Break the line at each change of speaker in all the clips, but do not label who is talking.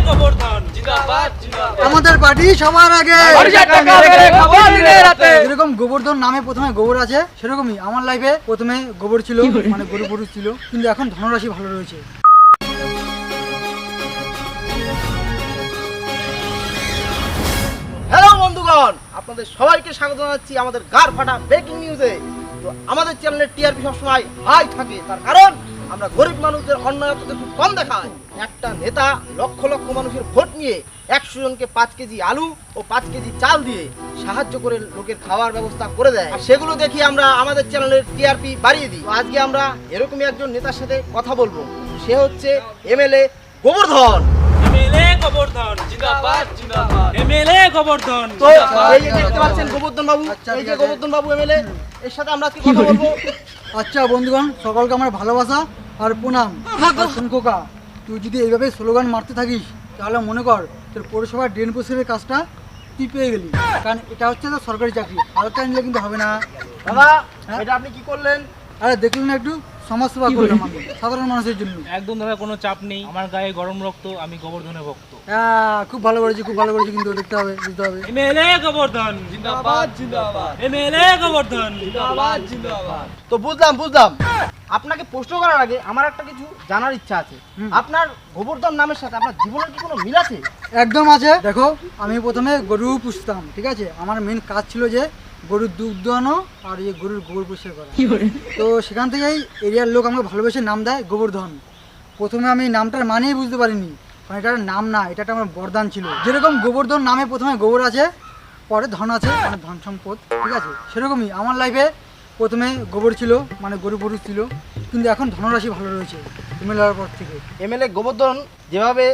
গোবর্ধন জিন্দাবাদ জিন্দাবাদ।
আমাদের পার্টি সবার আগে। যেরকম গোবর্ধন নামে প্রথমে গোবর আছে, সেরকমই আমার লাইফে প্রথমে গোবর ছিল, মানে গরু গরু ছিল, কিন্তু এখন ধনরাশি ভালো রয়েছে।
হ্যালো বন্ধুগণ, আপনাদের সবাইকে স্বাগত জানাচ্ছি আমাদের গার ফাটা ব্রেকিং নিউজে। তো আমাদের চ্যানেলের টিআরপি সবসময় হাই থাকে, তার কারণ আমরা গরিব মানুষদের অন্যায় অত্যাচার খুব কম দেখাই। একটা নেতা লক্ষ লক্ষ মানুষের ভোট নিয়ে 100 জনকে 5 কেজি আলু ও 5 কেজি চাল দিয়ে সাহায্য করে লোকের খাওয়ার ব্যবস্থা করে দেয়, আর সেগুলো দেখি আমরা আমাদের চ্যানেলের টিআরপি বাড়িয়ে দিই। আজকে আমরা এরকমই একজন নেতার সাথে কথা বলবো। সে হচ্ছে এমএলএ গোবর্ধন।
এমএলএ গোবর্ধন জিন্দাবাদ জিন্দাবাদ। এমএলএ গোবর্ধন
তো এই যে দেখতে পাচ্ছেন গোবর্ধন বাবু, এই যে গোবর্ধন বাবু এমএলএ, এর সাথে আমরা আজকে কথা বলবো।
আচ্ছা বন্ধুগণ, সকলকে আমার ভালোবাসা আর প্রণাম। খোকা, তুই যদি এইভাবে স্লোগান মারতে থাকিস তাহলে মনে কর তোর পৌরসভার ড্রেন পরিষ্কারের কাজটা তুই পেয়ে গেলি, কারণ এটা হচ্ছে তো সরকারি চাকরি, হালকা নিলে কিন্তু হবে না।
দাদা, এটা আপনি কি করলেন?
আরে দেখলেন না, একটু সমাজসেবা করলাম আমি সাধারণ মানুষের জন্য।
একদম দাদা, কোনো চাপ নেই, আমার গায়ে গরম রক্ত, আমি গোবর্ধনের ভক্ত।
হ্যাঁ, খুব ভালো করেছি, খুব ভালো করেছি, কিন্তু দেখতে হবে, বুঝতে হবে।
এমএলএ গোবর্ধন জিন্দাবাদ জিন্দাবাদ। এমএলএ গোবর্ধন জিন্দাবাদ জিন্দাবাদ।
তো বুঝলাম। আপনাকে প্রশ্ন করার আগে আমার একটা কিছু জানার ইচ্ছা আছে। আপনার গোবর্ধন নামের সাথে আপনার জীবনের কি কোনো মিল আছে?
একদম আছে। দেখো, আমি প্রথমে গরু পুষতাম, ঠিক আছে? আমার মেন কাজ ছিল যে গরুর দুধ দোয়ানো আর এই গরুর গোবর পরিষ্কার করা। তো সেখান থেকেই এরিয়ার লোক আমাকে ভালোবেসে নাম দেয় গোবর্ধন। প্রথমে আমি নামটার মানেই বুঝতে পারিনি, কারণ এটার নাম না, এটা আমার বরদান ছিল। যেরকম গোবর্ধন নামে প্রথমে গোবর আছে, পরে ধন আছে, মানে ধন সম্পদ, ঠিক আছে? সেরকমই আমার লাইফে প্রথমে গোবর ছিল, মানে গরু গরু ছিল, কিন্তু এখন ধনরাশি ভালো রয়েছে এমএলএ হওয়ার পর থেকে।
এমএলএ গোবর্ধন যেভাবে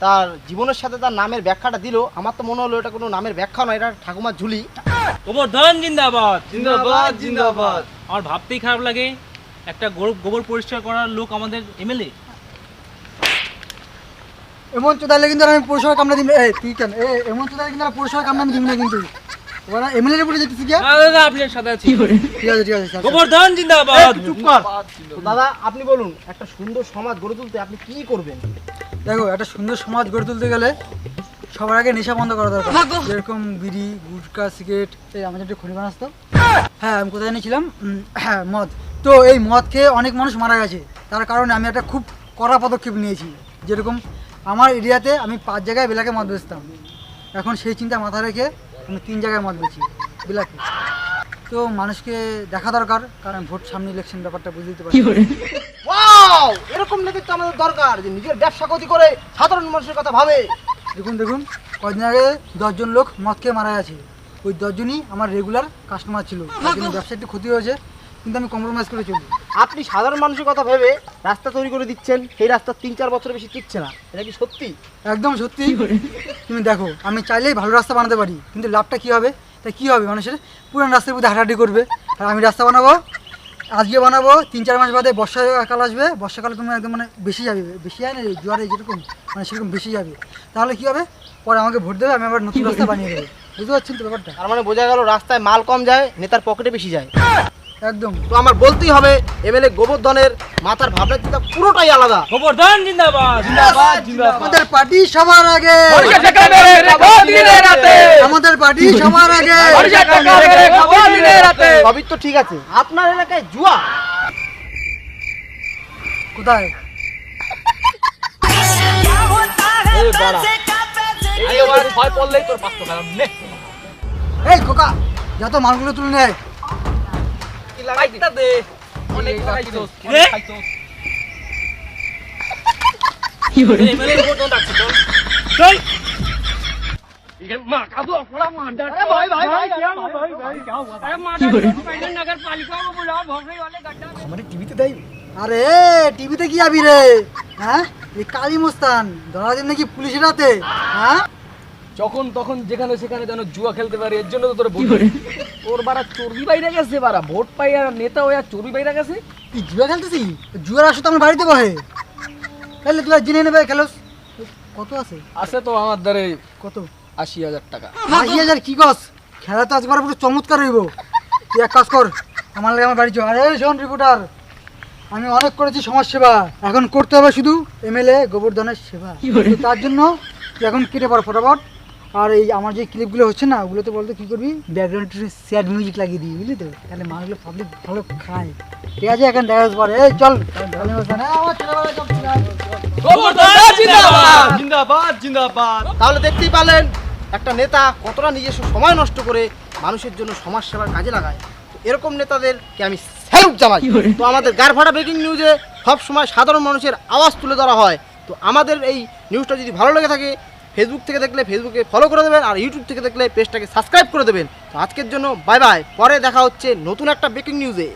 তার জীবনের সাথে তার নামের ব্যাখ্যাটা দিল, আমার তো মনে হলো এটা কোনো নামের ব্যাখ্যা নয়, এটা ঠাকুমার ঝুলি।
গোবর্ধন জিন্দাবাদ
জিন্দাবাদ জিন্দাবাদ।
আমার ভাবতেই খারাপ লাগে, একটা গোবর পরিষ্কার করার লোক আমাদের এমএলএ।
এমন চোদালে কিন্তু আমি পৌরসভা কামড়া দিন। তুই কেন এমন চোদালে কিন্তু পৌরসভা কামড়া আমি দিন না, কিন্তু ওরা এমএলএ এর উপরে যেতেছি কি?
না দাদা, আপনার সাথে আছি।
ঠিক আছে স্যার।
গোবর্ধন জিন্দাবাদ।
চুপ কর। তো দাদা, আপনি বলুন, একটা সুন্দর সমাজ গড়ে তুলতে আপনি কি করবেন?
দেখো, একটা সুন্দর সমাজ গড়ে তুলতে গেলে সবার আগে নেশা বন্ধ করা দরকার। যেরকম বিড়ি, গুটখা, সিগারেট। আমাদের একটু খড়ি বানাস তো। হ্যাঁ, আমি কোথায় জানিয়েছিলাম? হ্যাঁ, মদ। তো এই মদ খেয়ে অনেক মানুষ মারা গেছে, তার কারণে আমি একটা খুব কড়া পদক্ষেপ নিয়েছি। যেরকম আমার এরিয়াতে আমি 5 জায়গায় বেলাকে মদ বেচতাম, এখন সেই চিন্তা মাথায় রেখে আমি 3 জায়গায় মদ বেচি বিলাকে। তো মানুষকে দেখা দরকার, কারণ ভোট সামনে, ইলেকশন ব্যাপারটা বুঝে দিতে পারি।
ওয়াও, এরকম নেতৃত্ব আমাদের দরকার, যে নিজের ব্যবসা ক্ষতি করে সাধারণ মানুষের কথা ভাবে।
দেখুন, কয়েকদিন আগে 10 জন লোক মদ খেয়ে মারা গেছে। ওই 10 জনই আমার রেগুলার কাস্টমার ছিল। ব্যবসা একটু ক্ষতি হয়েছে, কিন্তু আমি কম্প্রোমাইজ করে চলি।
আপনি সাধারণ মানুষের কথা ভেবে রাস্তা তৈরি করে দিচ্ছেন, সেই রাস্তা 3-4 বছরের বেশি টিকছে না, এটা কি সত্যি?
একদম সত্যি। তুমি দেখো, আমি চাইলেই ভালো রাস্তা বানাতে পারি, কিন্তু লাভটা কী হবে? তাই কী হবে, মানুষের পুরান রাস্তার মধ্যে হাঁটাহাঁটি করবে। আর আমি রাস্তা বানাবো, আজকে বানাবো, 3-4 মাস বাদে বর্ষাকাল আসবে, বর্ষাকালে তুমি একদম মানে বেশি যাবে, বেশি যায় না, জোয়ারে যেরকম মানে সেরকম বেশি যাবে। তাহলে কী হবে? পরে আমাকে ভোট দেবে, আমি আবার নতুন রাস্তা বানিয়ে দেবো। বুঝতে পারছেন তো ব্যাপারটা?
তার মানে বোঝা গেল রাস্তায় মাল কম যায়, নেতার পকেটে বেশি যায়।
একদম।
তো আমার বলতেই হবে, এমএলএ গোবর্ধনের মাথার ভাবনা চিন্তা পুরোটাই আলাদা।
গোবর্ধন জিন্দাবাদ জিন্দাবাদ জিন্দাবাদ।
আমাদের পার্টি সবার আগে। আমাদের পার্টি সবার আগে।
সবই তো ঠিক আছে, আপনার এলাকায় জুয়া
কোথায়? এই খোকা, যত মালগুলো তুলে নেয়।
এমএলএ গোবর্ধন ডাকছে, চল।
আরে টিভিতে কি যাবি রে? হ্যাঁ, এই কালী মোস্তান ধরা দিন নাকি পুলিশের হাতে? হ্যাঁ,
যখন তখন যেখানে সেখানে যেন জুয়া খেলতে পারে, এর জন্য তো তোর বলি। ওর বারা চর্বি বাইরে গেছে, বারা ভোট পাই আর নেতা হয়ে আর চর্বি বাইরে গেছে।
তুই জুয়া খেলতেছি? জুয়ার আসো তো আমার বাড়িতে বহে, তাহলে তুই জেনে নেবে। খেলোস কত আছে?
আছে তো আমার দ্বারে
কত?
80,000 টাকা।
80,000? কি কস? খেলা তো আজকে পুরো চমৎকার হইব। তুই এক কাজ কর, আমার লাগে আমার বাড়ি চল। আরে শোন রিপোর্টার, আমি অনেক করেছি সমাজ সেবা, এখন করতে হবে শুধু এমএলএ গোবর্ধনের সেবা। তো তার জন্য তুই এখন কেটে পার ফটাফট। আর এই আমার যে ক্লিপগুলো হচ্ছে না ওগুলোতে বলতে কী করবি, ব্যাকগ্রাউন্ডে স্যাড মিউজিক লাগিয়ে দিই, বুঝলি তো, তাহলে মানুষগুলো পাবলিক ভালো খায়। ঠিক আছে, এখন দেখা পরে এই চল আমার ছেলেবেলায় সব ছিল।
গোবর্ধন জিন্দাবাদ জিন্দাবাদ জিন্দাবাদ।
তাহলে দেখতেই পারলেন একটা নেতা কতটা নিজস্ব সময় নষ্ট করে মানুষের জন্য সমাজ সেবার কাজে লাগায়। তো এরকম নেতাদেরকে আমি স্যালুট জানাই। তো আমাদের গারভাটা ব্রেকিং নিউজে সব সময় সাধারণ মানুষের আওয়াজ তুলে ধরা হয়। তো আমাদের এই নিউজটা যদি ভালো লেগে থাকে, ফেসবুক থেকে দেখলে ফেসবুকে ফলো করে দেবেন, আর ইউটিউব থেকে দেখলে পেজটাকে সাবস্ক্রাইব করে দেবেন। তো আজকের জন্য বাই বাই, পরে দেখা হচ্ছে নতুন একটা ব্রেকিং নিউজে।